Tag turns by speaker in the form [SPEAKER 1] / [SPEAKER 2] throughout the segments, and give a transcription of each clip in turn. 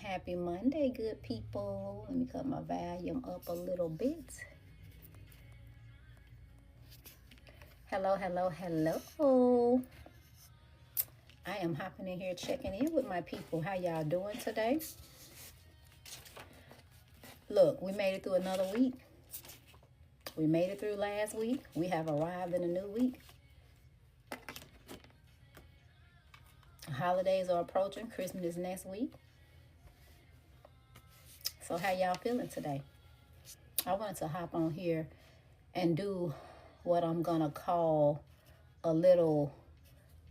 [SPEAKER 1] Happy Monday, good people. Let me cut my volume up a little bit. Hello, hello, hello. I am hopping in here checking in with my people. How y'all doing today? Look, we made it through another week. We made it through last week. We have arrived in a new week. Holidays are approaching. Christmas is next week. So how y'all feeling today? I wanted to hop on here and do what I'm gonna call a little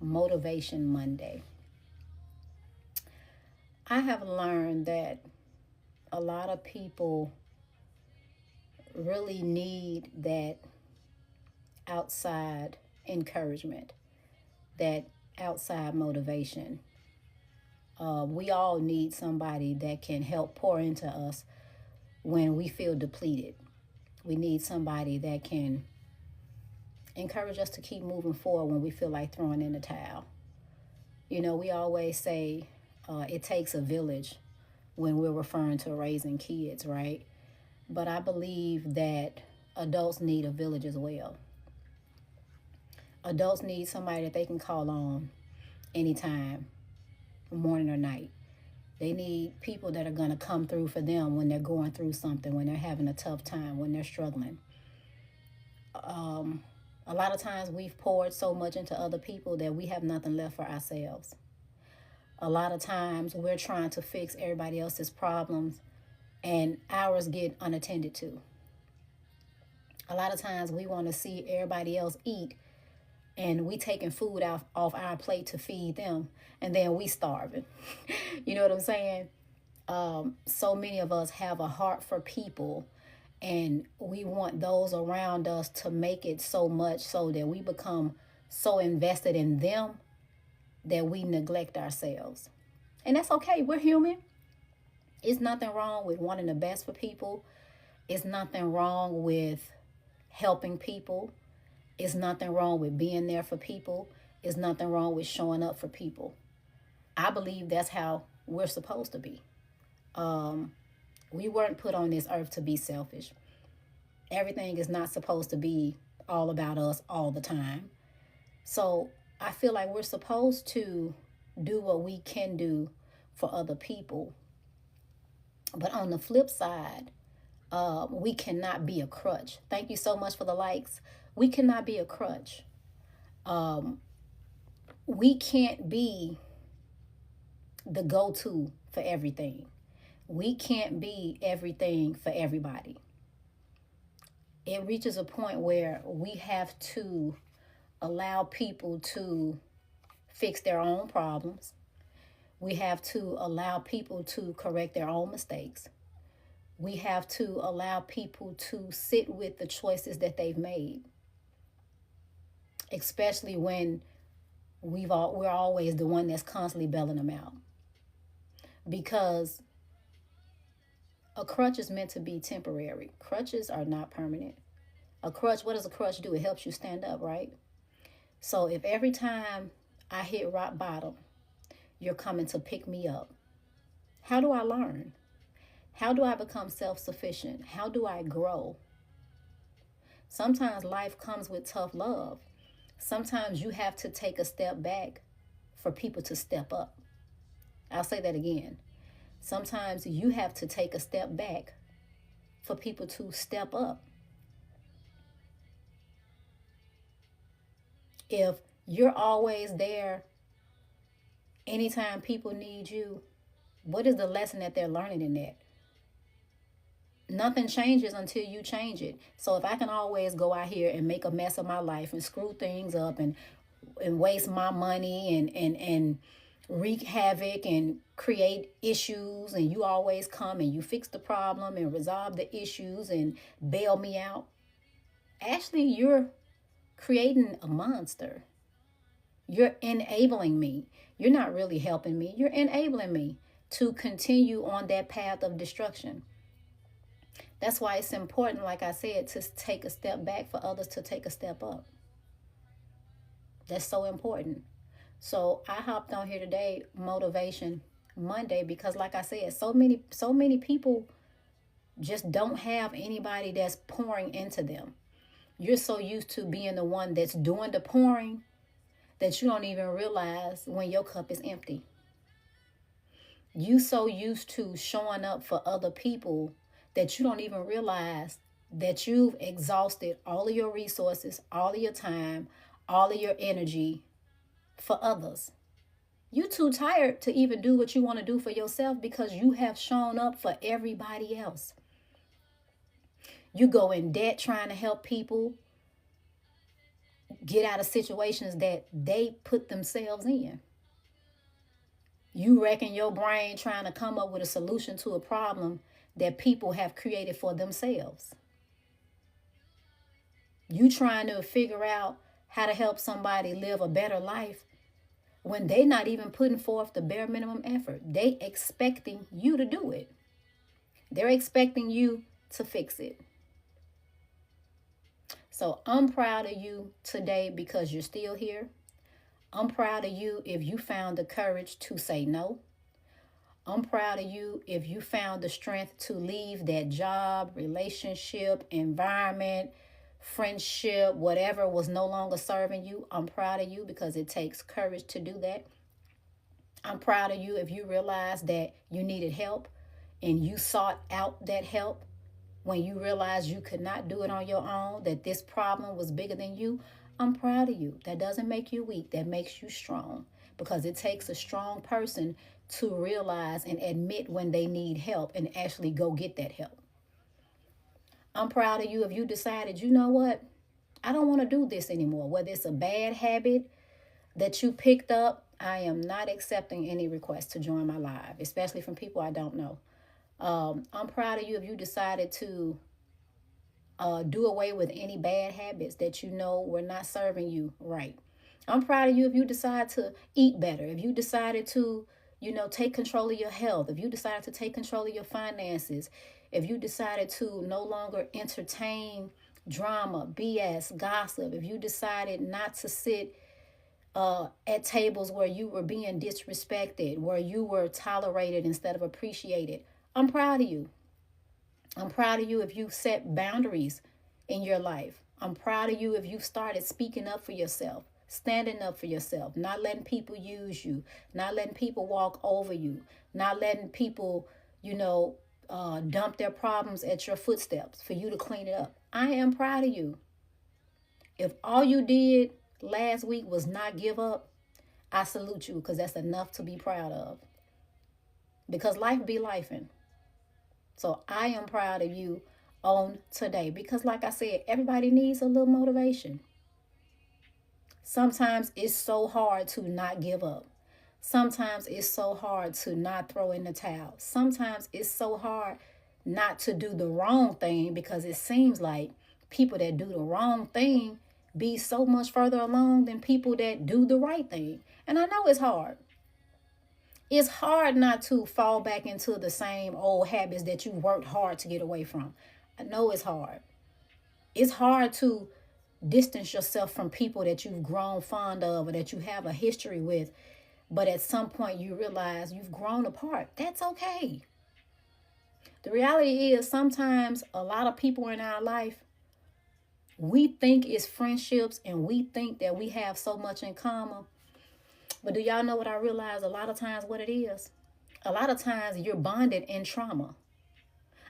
[SPEAKER 1] Motivation Monday. I have learned that a lot of people really need that outside encouragement, that outside motivation. We all need somebody that can help pour into us when we feel depleted. We need somebody that can encourage us to keep moving forward when we feel like throwing in the towel. You know, we always say it takes a village when we're referring to raising kids, right? But I believe that adults need a village as well. Adults need somebody that they can call on anytime, morning or night. They need people that are going to come through for them when they're going through something, when they're having a tough time, when they're struggling. A lot of times we've poured so much into other people that we have nothing left for ourselves. A lot of times we're trying to fix everybody else's problems and ours get unattended to. A lot of times we want to see everybody else eat and we taking food off our plate to feed them and then we starving. You know what I'm saying? So many of us have a heart for people and we want those around us to make it so much so that we become so invested in them that we neglect ourselves. And that's okay. We're human. It's nothing wrong with wanting the best for people. It's nothing wrong with helping people. It's nothing wrong with being there for people. It's nothing wrong with showing up for people. I believe that's how we're supposed to be. We weren't put on this earth to be selfish. Everything is not supposed to be all about us all the time. So I feel like we're supposed to do what we can do for other people. But on the flip side, we cannot be a crutch. Thank you so much for the likes. We cannot be a crutch. We can't be the go-to for everything. We can't be everything for everybody. It reaches a point where we have to allow people to fix their own problems. We have to allow people to correct their own mistakes. We have to allow people to sit with the choices that they've made, especially when we're always the one that's constantly bailing them out. Because a crutch is meant to be temporary. Crutches are not permanent. A crutch, what does a crutch do? It helps you stand up, right? So if every time I hit rock bottom, you're coming to pick me up, how do I learn? How do I become self-sufficient? How do I grow? Sometimes life comes with tough love. Sometimes you have to take a step back for people to step up. I'll say that again. Sometimes you have to take a step back for people to step up. If you're always there anytime people need you, what is the lesson that they're learning in that? Nothing changes until you change it. So if I can always go out here and make a mess of my life and screw things up and waste my money and wreak havoc and create issues, and you always come and you fix the problem and resolve the issues and bail me out, actually you're creating a monster. You're enabling me. You're not really helping me. You're enabling me to continue on that path of destruction. That's why it's important, like I said, to take a step back for others to take a step up. That's so important. So I hopped on here today, motivation, Monday, because like I said, so many people just don't have anybody that's pouring into them. You're so used to being the one that's doing the pouring that you don't even realize when your cup is empty. You so used to showing up for other people that you don't even realize that you've exhausted all of your resources, all of your time, all of your energy for others. You too tired to even do what you want to do for yourself because you have shown up for everybody else. You go in debt trying to help people get out of situations that they put themselves in. You wrecking your brain trying to come up with a solution to a problem that people have created for themselves. You trying to figure out how to help somebody live a better life when they not even putting forth the bare minimum effort. They expecting you to do it. They're expecting you to fix it. So I'm proud of you today because you're still here. I'm proud of you if you found the courage to say no. I'm proud of you if you found the strength to leave that job, relationship, environment, friendship, whatever was no longer serving you. I'm proud of you because it takes courage to do that. I'm proud of you if you realized that you needed help and you sought out that help when you realized you could not do it on your own, that this problem was bigger than you. I'm proud of you. That doesn't make you weak. That makes you strong because it takes a strong person to realize and admit when they need help and actually go get that help. I'm proud of you if you decided, you know what? I don't want to do this anymore. Whether it's a bad habit that you picked up, I am not accepting any requests to join my live, especially from people I don't know. I'm proud of you if you decided to do away with any bad habits that you know were not serving you right. I'm proud of you if you decide to eat better, if you decided to, take control of your health, if you decided to take control of your finances, if you decided to no longer entertain drama, BS, gossip, if you decided not to sit at tables where you were being disrespected, where you were tolerated instead of appreciated. I'm proud of you. I'm proud of you if you set boundaries in your life. I'm proud of you if you started speaking up for yourself, standing up for yourself, not letting people use you, not letting people walk over you, not letting people, dump their problems at your footsteps for you to clean it up. I am proud of you. If all you did last week was not give up, I salute you because that's enough to be proud of. Because life be lifing. So I am proud of you on today because like I said, everybody needs a little motivation. Sometimes it's so hard to not give up. Sometimes it's so hard to not throw in the towel. Sometimes it's so hard not to do the wrong thing because it seems like people that do the wrong thing be so much further along than people that do the right thing. And I know it's hard. It's hard not to fall back into the same old habits that you worked hard to get away from. I know it's hard. It's hard to distance yourself from people that you've grown fond of or that you have a history with. But at some point you realize you've grown apart. That's okay. The reality is sometimes a lot of people in our life, we think it's friendships and we think that we have so much in common. But do y'all know what I realize a lot of times what it is? A lot of times you're bonded in trauma.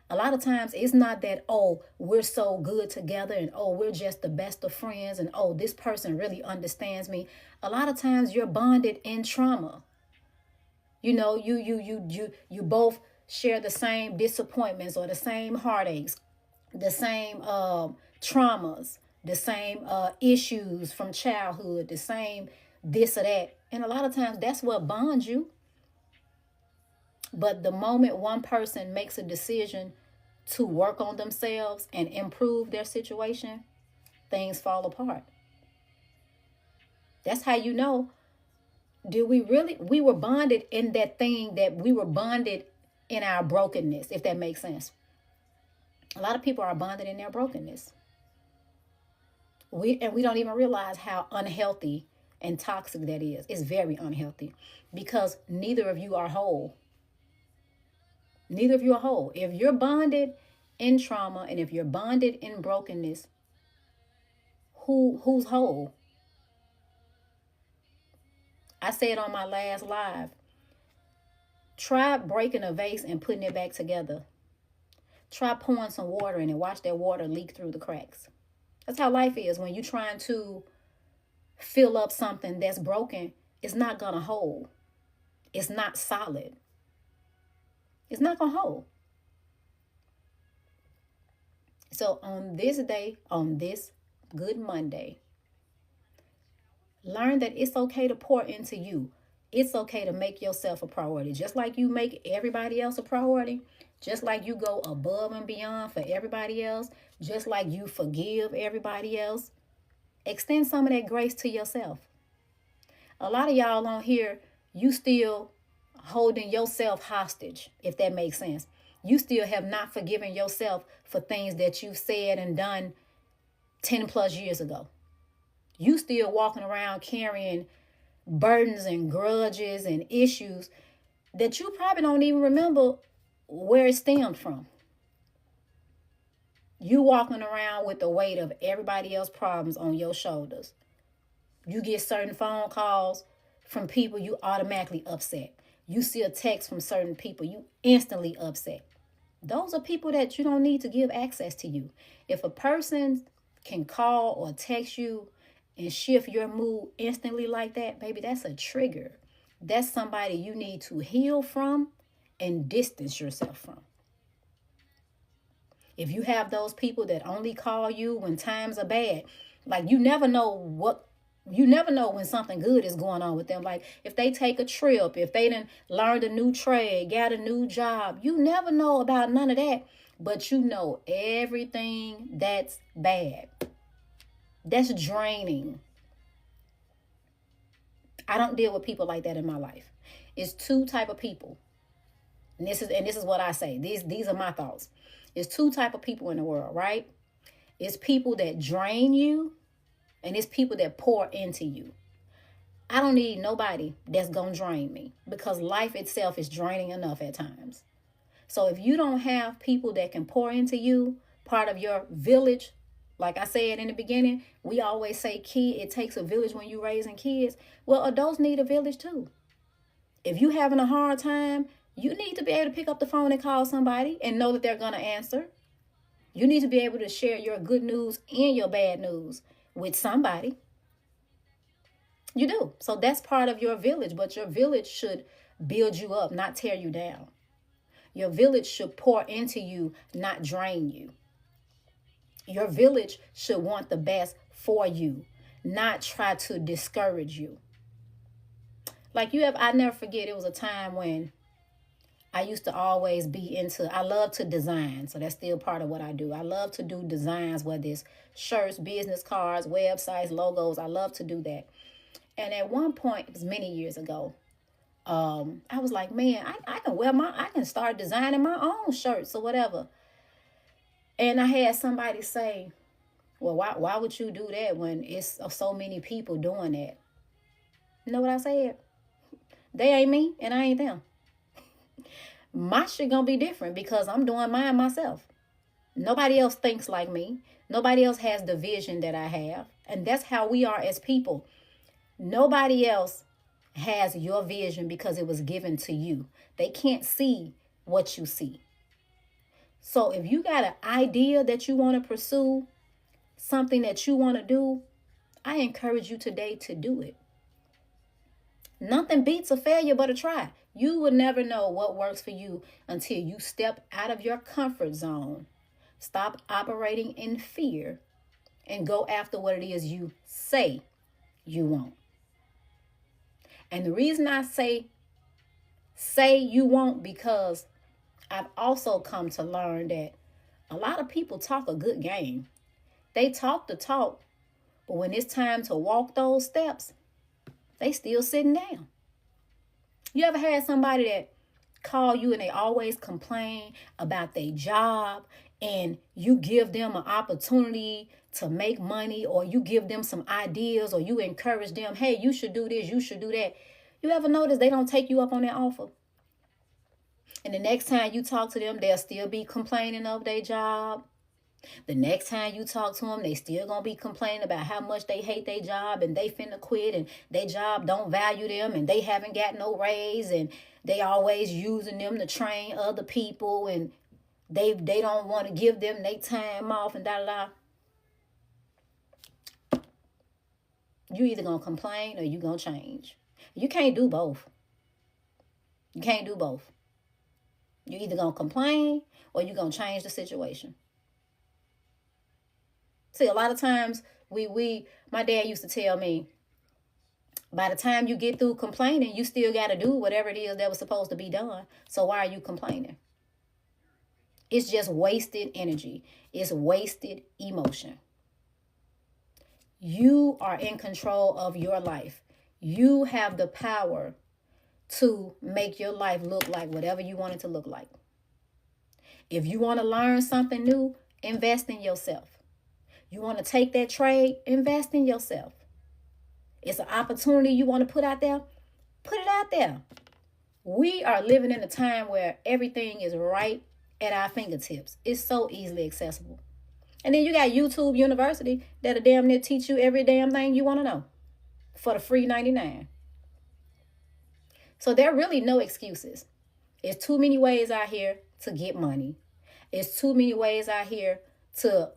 [SPEAKER 1] A lot of times it's not that, oh, we're so good together and oh, we're just the best of friends and oh, this person really understands me. A lot of times you're bonded in trauma. You both share the same disappointments or the same heartaches, the same traumas, the same issues from childhood, the same this or that. And a lot of times that's what bonds you. But the moment one person makes a decision to work on themselves and improve their situation, things fall apart. That's how you know, we were bonded in that thing that we were bonded in our brokenness, if that makes sense. A lot of people are bonded in their brokenness. We don't even realize how unhealthy and toxic that is. It's very unhealthy because neither of you are whole. Neither of you are whole. If you're bonded in trauma and if you're bonded in brokenness, who's whole? I said on my last live, try breaking a vase and putting it back together. Try pouring some water in it. Watch that water leak through the cracks. That's how life is. When you're trying to fill up something that's broken, it's not going to hold. It's not solid. It's not going to hold. So on this day, on this Good Monday, learn that it's okay to pour into you. It's okay to make yourself a priority. Just like you make everybody else a priority, just like you go above and beyond for everybody else, just like you forgive everybody else, extend some of that grace to yourself. A lot of y'all on here, you still holding yourself hostage, if that makes sense. You still have not forgiven yourself for things that you've said and done 10 plus years ago. You still walking around carrying burdens and grudges and issues that you probably don't even remember where it stemmed from. You walking around with the weight of everybody else's problems on your shoulders. You get certain phone calls from people, you automatically upset. You see a text from certain people, you instantly upset. Those are people that you don't need to give access to you. If a person can call or text you and shift your mood instantly like that, baby, that's a trigger. That's somebody you need to heal from and distance yourself from. If you have those people that only call you when times are bad, like you never know when something good is going on with them. Like if they take a trip, if they done learned a new trade, got a new job, you never know about none of that. But you know everything that's bad. That's draining. I don't deal with people like that in my life. It's two type of people. And this is what I say. These are my thoughts. It's two type of people in the world, right? It's people that drain you and it's people that pour into you. I don't need nobody that's going to drain me because life itself is draining enough at times. So if you don't have people that can pour into you, part of your village, like I said in the beginning, we always say it takes a village when you're raising kids. Well, adults need a village too. If you're having a hard time, you need to be able to pick up the phone and call somebody and know that they're going to answer. You need to be able to share your good news and your bad news with somebody. You do. So that's part of your village, but your village should build you up, not tear you down. Your village should pour into you, not drain you. Your village should want the best for you, not try to discourage you. I never forget, it was a time when I used to always I love to design. So that's still part of what I do. I love to do designs, whether it's shirts, business cards, websites, logos. I love to do that. And at one point, it was many years ago, I was like, man, I can start designing my own shirts or whatever. And I had somebody say, well, why would you do that when it's so many people doing that? You know what I said? They ain't me and I ain't them. My shit gonna be different because I'm doing mine myself. Nobody else thinks like me. Nobody else has the vision that I have. And that's how we are as people. Nobody else has your vision because it was given to you. They can't see what you see. So if you got an idea that you want to pursue, something that you want to do, I encourage you today to do it. Nothing beats a failure but a try. You will never know what works for you until you step out of your comfort zone, stop operating in fear, and go after what it is you say you want. And the reason I say you want, because I've also come to learn that a lot of people talk a good game. They talk the talk, but when it's time to walk those steps, they still sitting down. You ever had somebody that call you and they always complain about their job and you give them an opportunity to make money, or you give them some ideas, or you encourage them, hey, you should do this, you should do that, you ever notice they don't take you up on that offer? And the next time you talk to them, they'll still be complaining of their job. The next time you talk to them, they still gonna be complaining about how much they hate their job and they finna quit and their job don't value them and they haven't got no raise and they always using them to train other people and they don't want to give them their time off and da da da. You either gonna complain or you gonna change. You can't do both. You can't do both. You either gonna complain or you gonna change the situation. See, a lot of times my dad used to tell me, by the time you get through complaining, you still got to do whatever it is that was supposed to be done. So why are you complaining? It's just wasted energy. It's wasted emotion. You are in control of your life. You have the power to make your life look like whatever you want it to look like. If you want to learn something new, invest in yourself. You want to take that trade, invest in yourself. It's an opportunity you want to put out there, put it out there. We are living in a time where everything is right at our fingertips. It's so easily accessible. And then you got YouTube University that'll damn near teach you every damn thing you want to know for the free 99. So there are really no excuses. It's too many ways out here to get money. It's too many ways out here to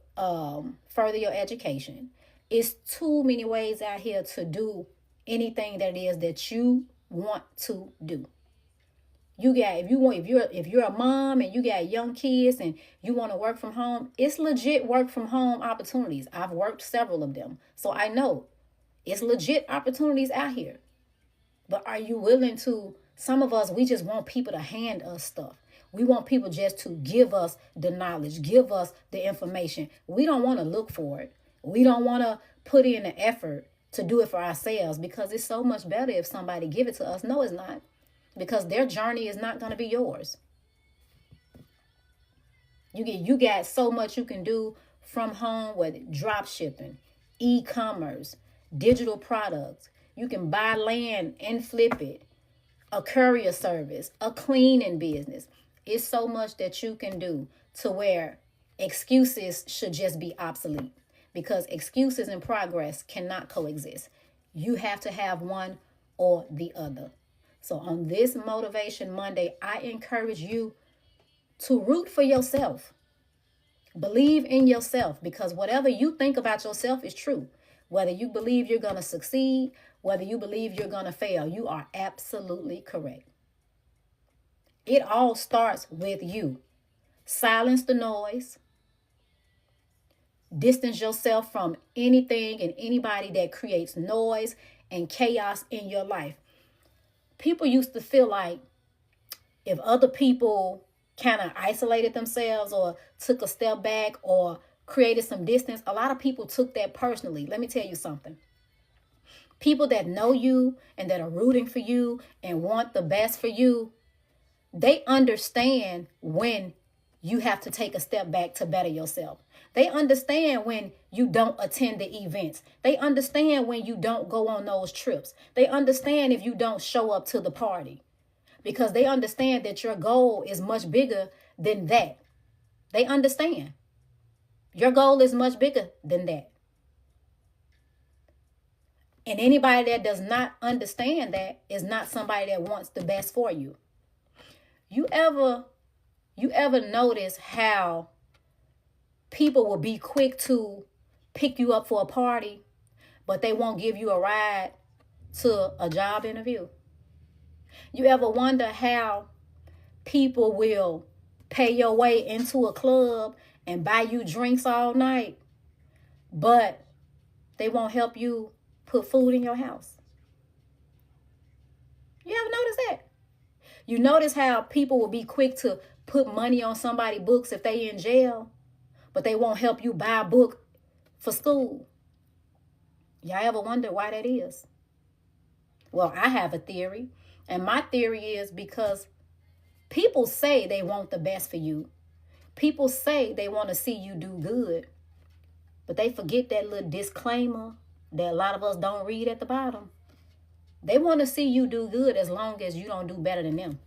[SPEAKER 1] further your education. It's too many ways out here to do anything that it is that you want to do. You got, if you're a mom and you got young kids and you want to work from home, it's legit work from home opportunities. I've worked several of them, so I know it's legit opportunities out here. But are you willing to? Some of us, we just want people to hand us stuff. We want people just to give us the knowledge, give us the information. We don't want to look for it. We don't want to put in the effort to do it for ourselves, because it's so much better if somebody give it to us. No, it's not, because their journey is not going to be yours. You got so much you can do from home with drop shipping, e-commerce, digital products. You can buy land and flip it, a courier service, a cleaning business. It's so much that you can do to where excuses should just be obsolete, because excuses and progress cannot coexist. You have to have one or the other. So on this Motivation Monday, I encourage you to root for yourself. Believe in yourself, because whatever you think about yourself is true. Whether you believe you're going to succeed, whether you believe you're going to fail, you are absolutely correct. It all starts with you. Silence the noise. Distance yourself from anything and anybody that creates noise and chaos in your life. People used to feel like if other people kind of isolated themselves or took a step back or created some distance, a lot of people took that personally. Let me tell you something. People that know you and that are rooting for you and want the best for you, they understand when you have to take a step back to better yourself. They understand when you don't attend the events. They understand when you don't go on those trips. They understand if you don't show up to the party, because they understand that your goal is much bigger than that. They understand. Your goal is much bigger than that. And anybody that does not understand that is not somebody that wants the best for you. You ever notice how people will be quick to pick you up for a party, but they won't give you a ride to a job interview? You ever wonder how people will pay your way into a club and buy you drinks all night, but they won't help you put food in your house? You ever notice that? You notice how people will be quick to put money on somebody's books if they in jail, but they won't help you buy a book for school. Y'all ever wonder why that is? Well, I have a theory, and my theory is because people say they want the best for you. People say they want to see you do good, But they forget that little disclaimer that a lot of us don't read at the bottom. They want to see you do good as long as you don't do better than them.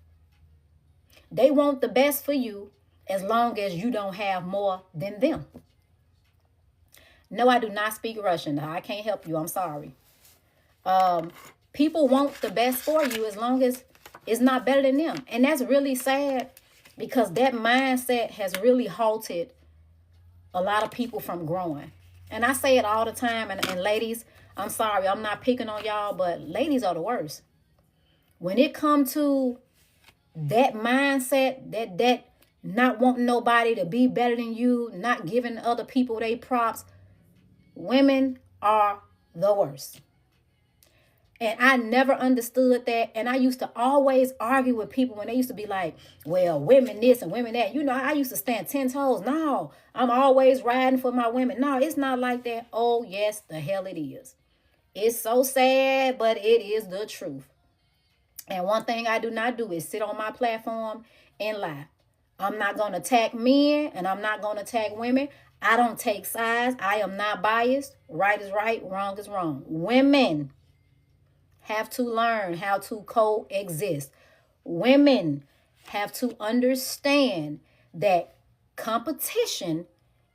[SPEAKER 1] They want the best for you as long as you don't have more than them. No, I do not speak Russian. I can't help you. I'm sorry. People want the best for you as long as it's not better than them. And that's really sad because that mindset has really halted a lot of people from growing. And I say it all the time. And ladies, I'm sorry, I'm not picking on y'all, but ladies are the worst. When it comes to that mindset, that not wanting nobody to be better than you, not giving other people their props, women are the worst. And I never understood that. And I used to always argue with people when they used to be like, well, women this and women that. You know, I used to stand 10 toes. No, I'm always riding for my women. No, it's not like that. Oh, yes, the hell it is. It's so sad, but it is the truth. And one thing I do not do is sit on my platform and lie. I'm not going to attack men and I'm not going to attack women. I don't take sides. I am not biased. Right is right. Wrong is wrong. Women have to learn how to coexist. Women have to understand that competition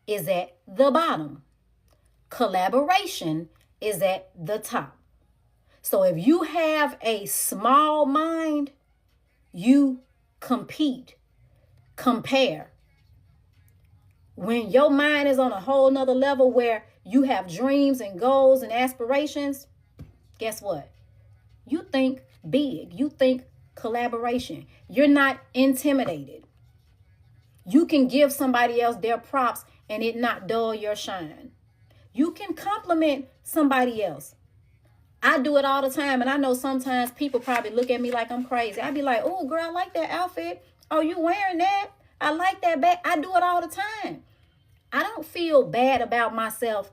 [SPEAKER 1] is at the bottom. Collaboration is at the top. So if you have a small mind, you compete, compare. When your mind is on a whole nother level where you have dreams and goals and aspirations, guess what? You think big. You think collaboration. You're not intimidated. You can give somebody else their props and it not dull your shine. You can compliment somebody else. I do it all the time. And I know sometimes people probably look at me like I'm crazy. I'd be like, oh, girl, I like that outfit. Oh, you wearing that? I like that bag. I do it all the time. I don't feel bad about myself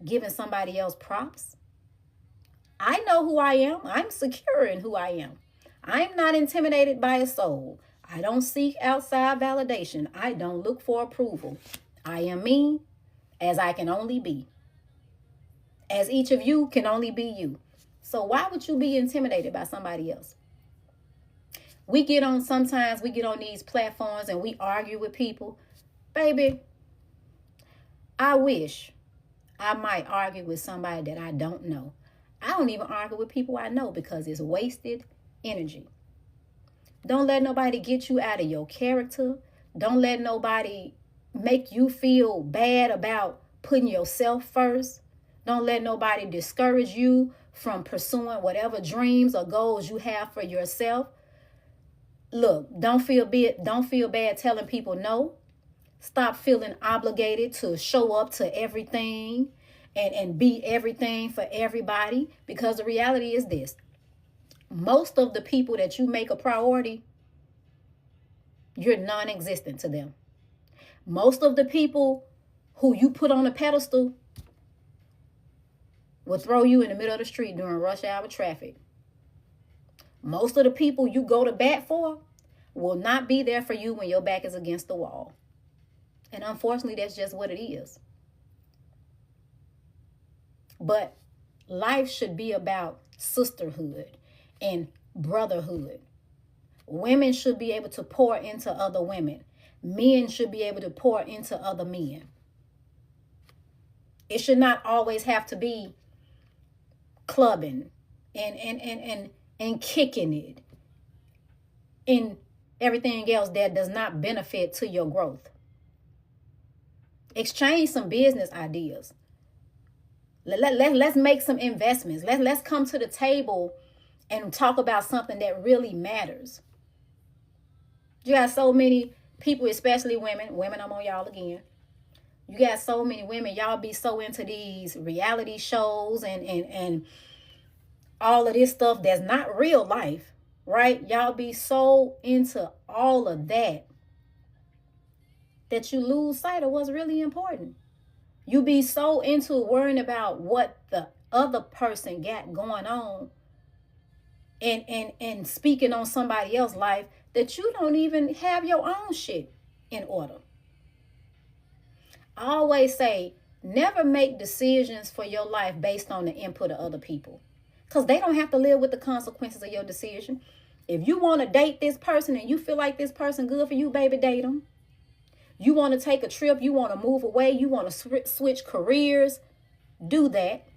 [SPEAKER 1] giving somebody else props. I know who I am. I'm secure in who I am. I'm not intimidated by a soul. I don't seek outside validation. I don't look for approval. I am me as I can only be. As each of you can only be you. So why would you be intimidated by somebody else? Sometimes we get on these platforms and we argue with people. Baby, I wish I might argue with somebody that I don't know. I don't even argue with people I know because it's wasted energy. Don't let nobody get you out of your character. Don't let nobody make you feel bad about putting yourself first. Don't let nobody discourage you from pursuing whatever dreams or goals you have for yourself. Look, don't feel bad telling people no. Stop feeling obligated to show up to everything and be everything for everybody. Because the reality is this. Most of the people that you make a priority, you're non-existent to them. Most of the people who you put on a pedestal will throw you in the middle of the street during rush hour traffic. Most of the people you go to bat for will not be there for you when your back is against the wall. And unfortunately, that's just what it is. But life should be about sisterhood and brotherhood. Women should be able to pour into other women. Men should be able to pour into other men. It should not always have to be clubbing and kicking it and everything else that does not benefit to your growth. Exchange some business ideas. Let's make some investments. Let's come to the table and talk about something that really matters. You got so many people, especially women, I'm on y'all again. You got so many women, y'all be so into these reality shows and all of this stuff that's not real life, right? Y'all be so into all of that you lose sight of what's really important. You be so into worrying about what the other person got going on and speaking on somebody else's life that you don't even have your own shit in order. I always say, Never make decisions for your life based on the input of other people, because they don't have to live with the consequences of your decision. If you want to date this person and you feel like this person good for you, baby, date them. You want to take a trip, you want to move away, you want to switch careers, do that.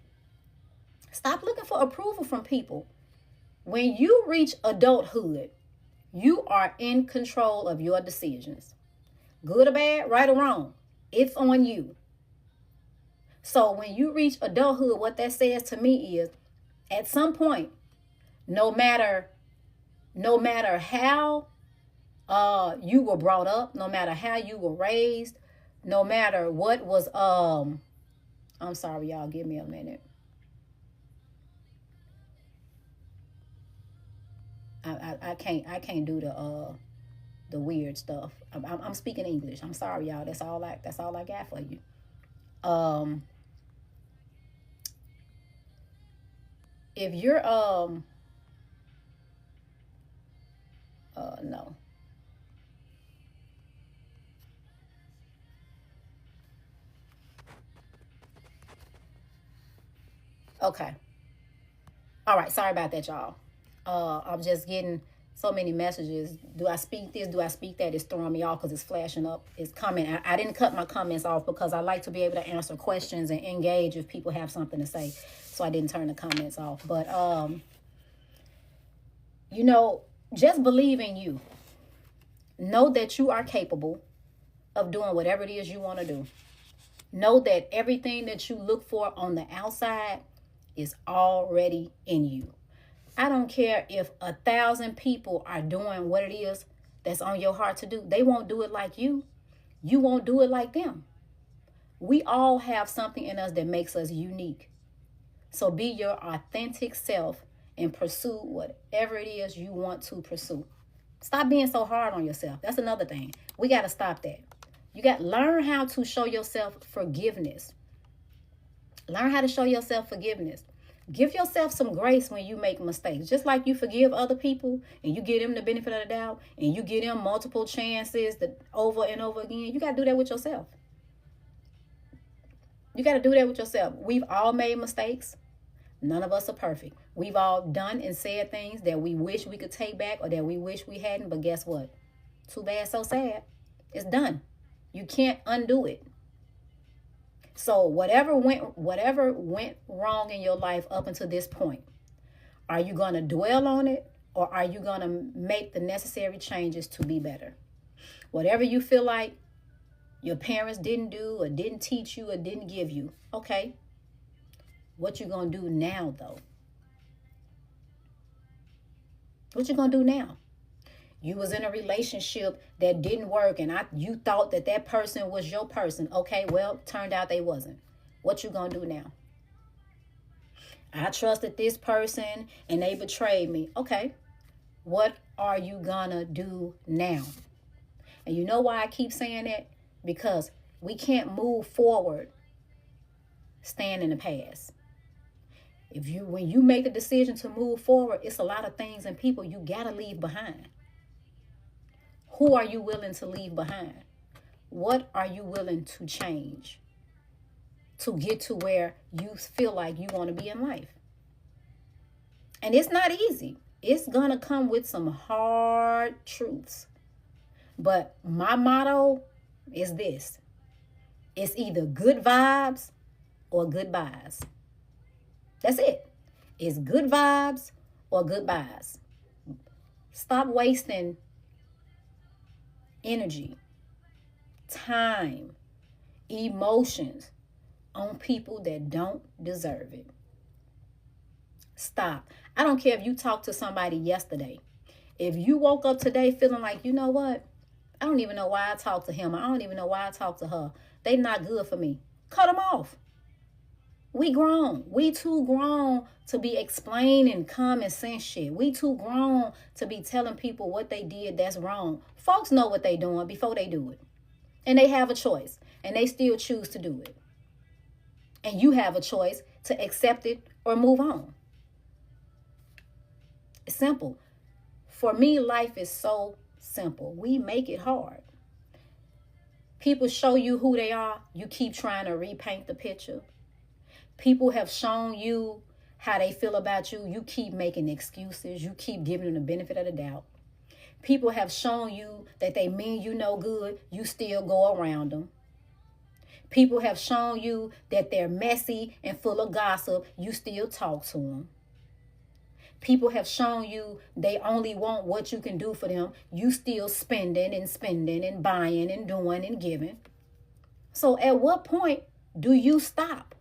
[SPEAKER 1] Stop looking for approval from people. When you reach adulthood, you are in control of your decisions. Good or bad, right or wrong, it's on you. So when you reach adulthood, what that says to me is, at some point, no matter how you were brought up, no matter how you were raised, no matter what was I'm sorry, y'all, give me a minute. I can't do the weird stuff. I'm speaking English. I'm sorry, y'all. That's all I got for you. If you're no. Okay. All right. Sorry about that, y'all. I'm just getting so many messages. Do I speak this? Do I speak that? It's throwing me off because it's flashing up. It's coming. I didn't cut my comments off because I like to be able to answer questions and engage if people have something to say. So I didn't turn the comments off. But, just believe in you. Know that you are capable of doing whatever it is you want to do. Know that everything that you look for on the outside is already in you. I don't care if 1,000 people are doing what it is that's on your heart to do. They won't do it like you. You won't do it like them. We all have something in us that makes us unique. So be your authentic self and pursue whatever it is you want to pursue. Stop being so hard on yourself. That's another thing. We got to stop that. You got to learn how to show yourself forgiveness. Learn how to show yourself forgiveness. Give yourself some grace when you make mistakes. Just like you forgive other people and you give them the benefit of the doubt and you give them multiple chances over and over again. You got to do that with yourself. You got to do that with yourself. We've all made mistakes. None of us are perfect. We've all done and said things that we wish we could take back or that we wish we hadn't. But guess what? Too bad, so sad. It's done. You can't undo it. So whatever went wrong in your life up until this point, are you going to dwell on it or are you going to make the necessary changes to be better? Whatever you feel like your parents didn't do or didn't teach you or didn't give you, okay. What you going to do now, though? What you going to do now? You was in a relationship that didn't work and you thought that person was your person. Okay, well, turned out they wasn't. What you gonna do now? I trusted this person and they betrayed me. Okay, what are you gonna do now? And you know why I keep saying that? Because we can't move forward staying in the past. When you make the decision to move forward, it's a lot of things and people you gotta leave behind. Who are you willing to leave behind? What are you willing to change to get to where you feel like you want to be in life? And it's not easy. It's going to come with some hard truths. But my motto is this. It's either good vibes or goodbyes. That's it. It's good vibes or goodbyes. Stop wasting energy, time, emotions on people that don't deserve it. Stop. I don't care if you talked to somebody yesterday. If you woke up today feeling like, you know what? I don't even know why I talked to him. I don't even know why I talked to her. They not good for me. Cut them off. We grown. We too grown to be explaining common sense shit. We too grown to be telling people what they did that's wrong. Folks know what they doing before they do it. And they have a choice. And they still choose to do it. And you have a choice to accept it or move on. It's simple. For me, life is so simple. We make it hard. People show you who they are. You keep trying to repaint the picture. People have shown you how they feel about you. You keep making excuses. You keep giving them the benefit of the doubt. People have shown you that they mean you no good. You still go around them. People have shown you that they're messy and full of gossip. You still talk to them. People have shown you they only want what you can do for them. You still spending and buying and doing and giving. So at what point do you stop?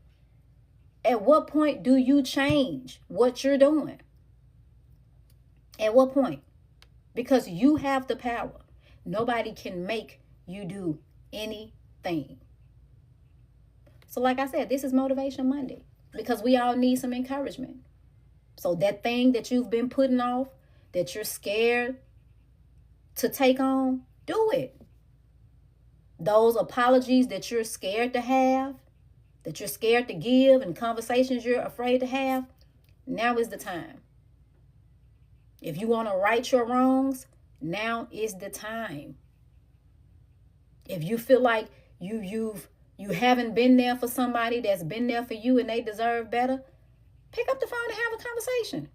[SPEAKER 1] At what point do you change what you're doing? At what point? Because you have the power. Nobody can make you do anything. So like I said, this is Motivation Monday because we all need some encouragement. So that thing that you've been putting off, that you're scared to take on, do it. Those apologies that you're scared to have, that you're scared to give, and conversations you're afraid to have, now is the time. If you want to right your wrongs, now is the time. If you feel like you haven't been there for somebody that's been there for you and they deserve better, pick up the phone and have a conversation.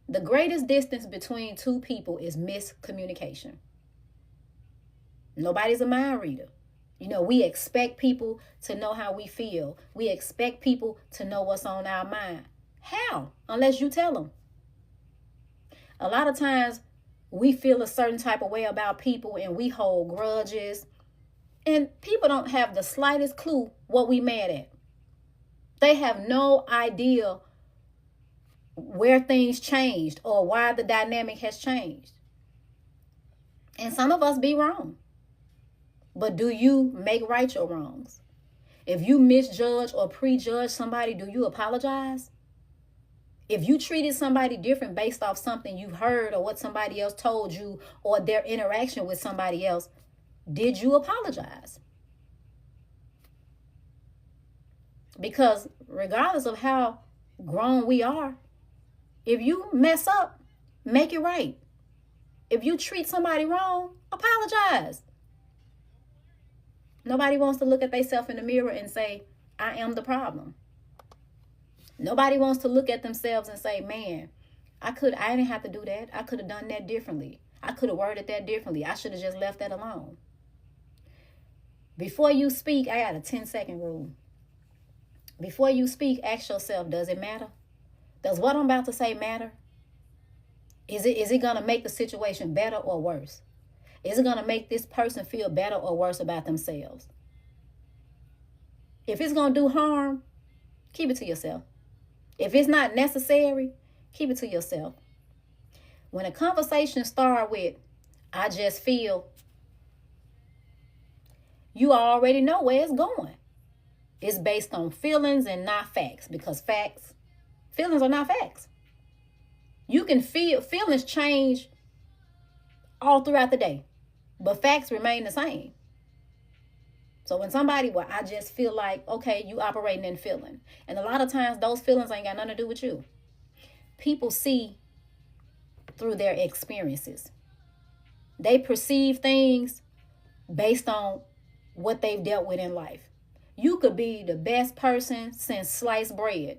[SPEAKER 1] The greatest distance between two people is miscommunication. Nobody's a mind reader. You know, we expect people to know how we feel. We expect people to know what's on our mind. How? Unless you tell them. A lot of times we feel a certain type of way about people and we hold grudges. And people don't have the slightest clue what we mad at. They have no idea where things changed or why the dynamic has changed. And some of us be wrong. But do you make right your wrongs? If you misjudge or prejudge somebody, do you apologize? If you treated somebody different based off something you heard or what somebody else told you or their interaction with somebody else, did you apologize? Because regardless of how grown we are, if you mess up, make it right. If you treat somebody wrong, apologize. Nobody wants to look at themselves in the mirror and say, I am the problem. Nobody wants to look at themselves and say, man, I didn't have to do that. I could have done that differently. I could have worded that differently. I should have just left that alone. Before you speak, I got a 10-second rule. Before you speak, ask yourself, does it matter? Does what I'm about to say matter? Is it going to make the situation better or worse? Is it going to make this person feel better or worse about themselves? If it's going to do harm, keep it to yourself. If it's not necessary, keep it to yourself. When a conversation starts with, I just feel, you already know where it's going. It's based on feelings and not facts, because feelings are not facts. You can feel, feelings change all throughout the day, but facts remain the same. So when somebody, I just feel like, okay, you operating in feeling. And a lot of times those feelings ain't got nothing to do with you. People see through their experiences. They perceive things based on what they've dealt with in life. You could be the best person since sliced bread.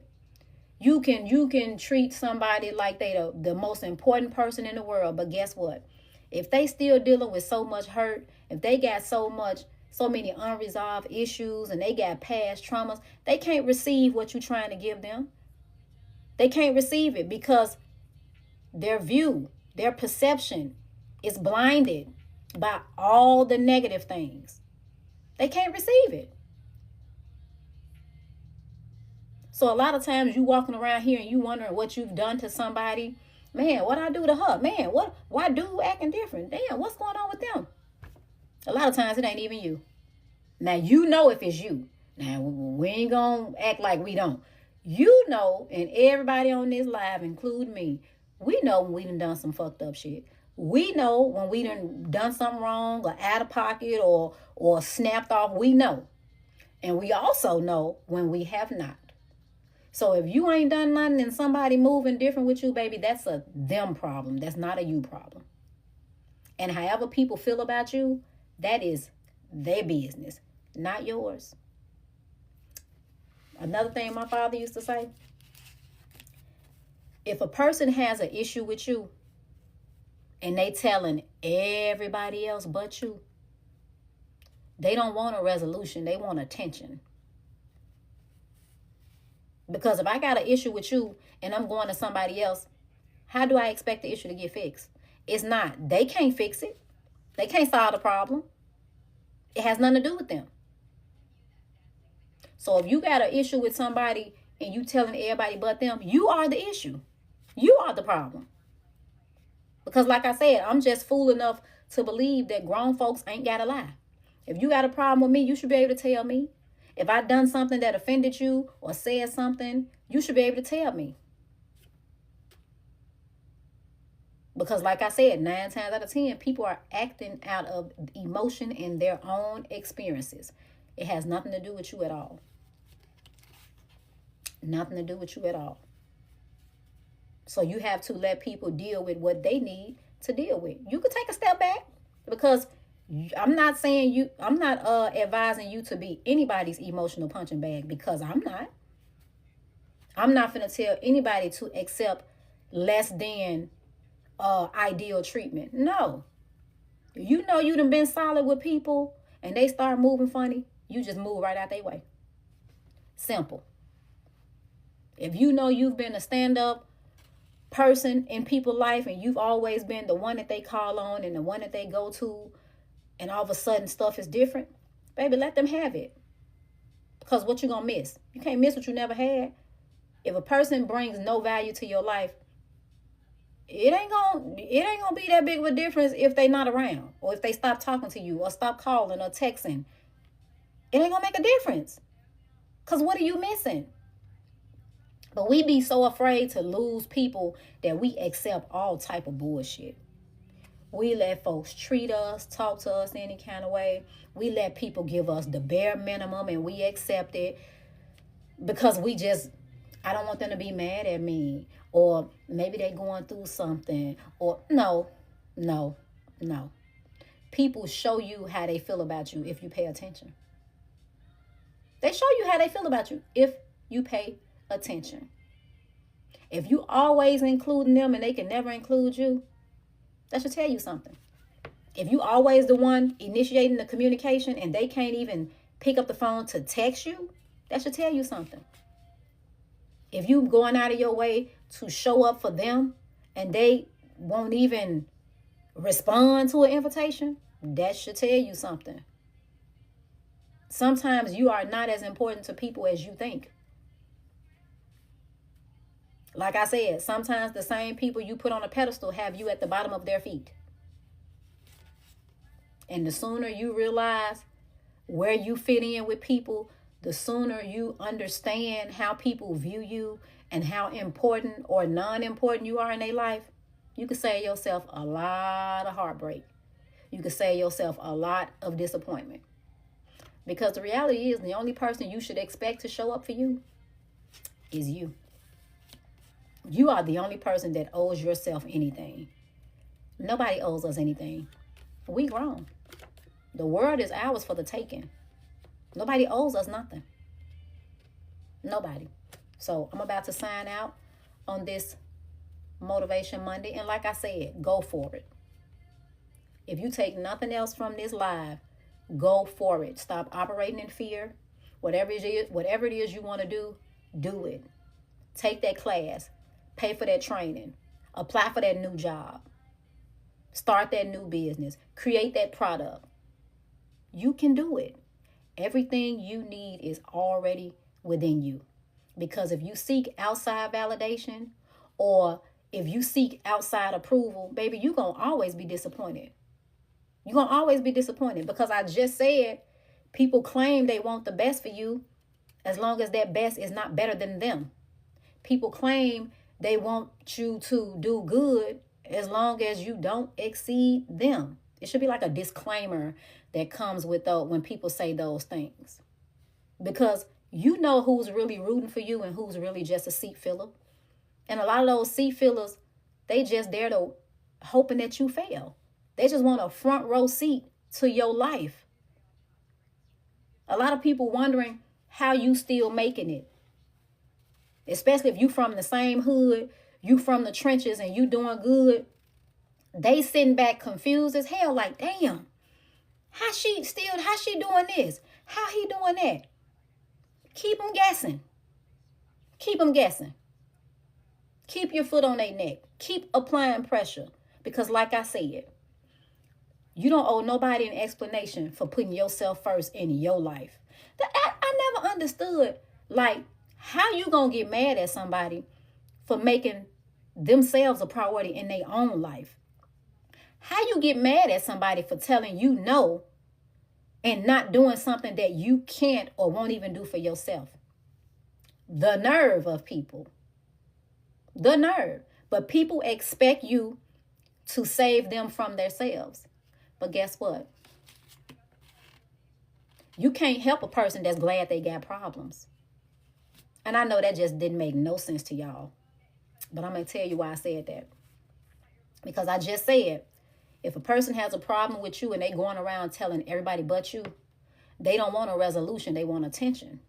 [SPEAKER 1] You can treat somebody like they the most important person in the world, but guess what? If they still dealing with so much hurt, if they got so many unresolved issues and they got past traumas, they can't receive what you're trying to give them. They can't receive it because their view, their perception is blinded by all the negative things. They can't receive it. So a lot of times you walking around here and you wondering what you've done to somebody. Man, what I do to her? Man, why dude acting different? Damn, what's going on with them? A lot of times it ain't even you. Now you know if it's you. Now we ain't gonna act like we don't. You know, and everybody on this live, including me, we know when we done some fucked up shit. We know when we done something wrong or out of pocket or snapped off. We know. And we also know when we have not. So if you ain't done nothing and somebody moving different with you, baby, that's a them problem. That's not a you problem. And however people feel about you, that is their business, not yours. Another thing my father used to say, if a person has an issue with you and they telling everybody else but you, they don't want a resolution, they want attention. Because if I got an issue with you and I'm going to somebody else, how do I expect the issue to get fixed? It's not. They can't fix it. They can't solve the problem. It has nothing to do with them. So if you got an issue with somebody and you telling everybody but them, you are the issue. You are the problem. Because like I said, I'm just fool enough to believe that grown folks ain't got to lie. If you got a problem with me, you should be able to tell me. If I done something that offended you or said something, you should be able to tell me. Because like I said, 9 times out of 10, people are acting out of emotion in their own experiences. It has nothing to do with you at all. Nothing to do with you at all. So you have to let people deal with what they need to deal with. You could take a step back, because I'm not advising you to be anybody's emotional punching bag, because I'm not. I'm not going to tell anybody to accept less than ideal treatment. No. You know you done been solid with people and they start moving funny, you just move right out their way. Simple. If you know you've been a stand-up person in people's life and you've always been the one that they call on and the one that they go to, and all of a sudden stuff is different, baby, let them have it. Because what you gonna miss? You can't miss what you never had. If a person brings no value to your life, it ain't gonna be that big of a difference if they not around, or if they stop talking to you or stop calling or texting. It ain't gonna make a difference. Because what are you missing? But we be so afraid to lose people that we accept all type of bullshit. We let folks treat us, talk to us any kind of way. We let people give us the bare minimum and we accept it because I don't want them to be mad at me, or maybe they going through something, or no. People show you how they feel about you if you pay attention. They show you how they feel about you if you pay attention. If you always including them and they can never include you, that should tell you something. If you always the one initiating the communication and they can't even pick up the phone to text you, that should tell you something. If you going out of your way to show up for them and they won't even respond to an invitation, that should tell you something. Sometimes you are not as important to people as you think. Like I said, sometimes the same people you put on a pedestal have you at the bottom of their feet. And the sooner you realize where you fit in with people, the sooner you understand how people view you and how important or non-important you are in their life, you can save yourself a lot of heartbreak. You can save yourself a lot of disappointment. Because the reality is, the only person you should expect to show up for you is you. You are the only person that owes yourself anything. Nobody owes us anything. We grown. The world is ours for the taking. Nobody owes us nothing. Nobody. So I'm about to sign out on this Motivation Monday. And like I said, go for it. If you take nothing else from this live, go for it. Stop operating in fear. Whatever it is you want to do, do it. Take that class. Pay for that training. Apply for that new job. Start that new business. Create that product. You can do it. Everything you need is already within you. Because if you seek outside validation or if you seek outside approval, baby, you're going to always be disappointed. You're going to always be disappointed because I just said people claim they want the best for you as long as that best is not better than them. People claim they want you to do good as long as you don't exceed them. It should be like a disclaimer that comes with when people say those things. Because you know who's really rooting for you and who's really just a seat filler. And a lot of those seat fillers, they just there to hoping that you fail. They just want a front row seat to your life. A lot of people wondering how you still making it. Especially if you from the same hood, you from the trenches and you doing good. They sitting back confused as hell like, damn, how she doing this? How he doing that? Keep them guessing. Keep them guessing. Keep your foot on their neck. Keep applying pressure. Because like I said, you don't owe nobody an explanation for putting yourself first in your life. I never understood, like, how you gonna get mad at somebody for making themselves a priority in their own life? How you get mad at somebody for telling you no and not doing something that you can't or won't even do for yourself? The nerve of people. The nerve. But people expect you to save them from themselves. But guess what? You can't help a person that's glad they got problems. And I know that just didn't make no sense to y'all. But I'm going to tell you why I said that. Because I just said, if a person has a problem with you and they going around telling everybody but you, they don't want a resolution. They want attention.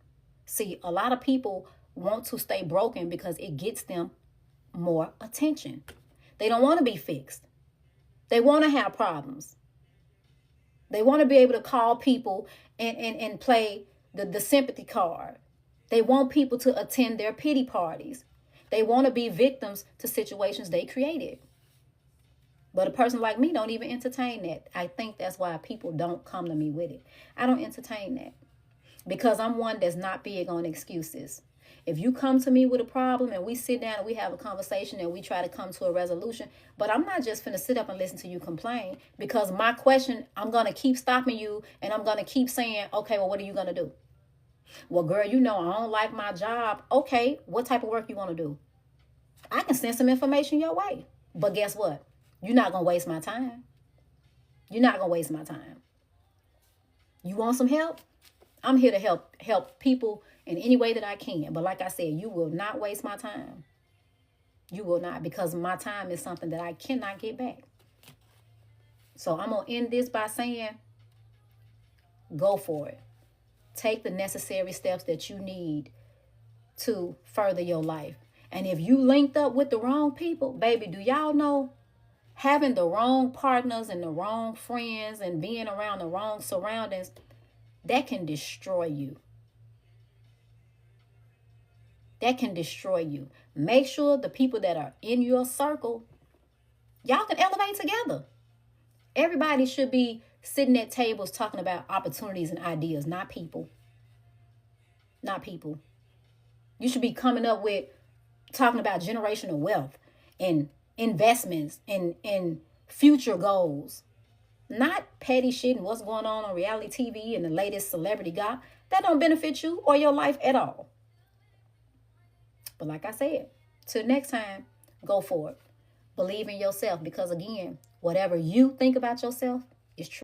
[SPEAKER 1] See, a lot of people want to stay broken because it gets them more attention. They don't want to be fixed. They want to have problems. They want to be able to call people and play the sympathy card. They want people to attend their pity parties. They want to be victims to situations they created. But a person like me don't even entertain that. I think that's why people don't come to me with it. I don't entertain that. Because I'm one that's not big on excuses. If you come to me with a problem and we sit down and we have a conversation and we try to come to a resolution, but I'm not just finna sit up and listen to you complain, because my question, I'm going to keep stopping you and I'm going to keep saying, okay, well, what are you going to do? Well, girl, you know, I don't like my job. Okay, what type of work you want to do? I can send some information your way. But guess what? You're not going to waste my time. You're not going to waste my time. You want some help? I'm here to help people in any way that I can. But like I said, you will not waste my time. You will not, because my time is something that I cannot get back. So I'm going to end this by saying, go for it. Take the necessary steps that you need to further your life. And if you linked up with the wrong people, baby, do y'all know having the wrong partners and the wrong friends and being around the wrong surroundings, that can destroy you. That can destroy you. Make sure the people that are in your circle, y'all can elevate together. Everybody should be sitting at tables talking about opportunities and ideas, not people. Not people. You should be coming up with talking about generational wealth and investments and future goals. Not petty shit and what's going on reality TV and the latest celebrity guy. That don't benefit you or your life at all. But like I said, till next time, go for it. Believe in yourself, because again, whatever you think about yourself is true.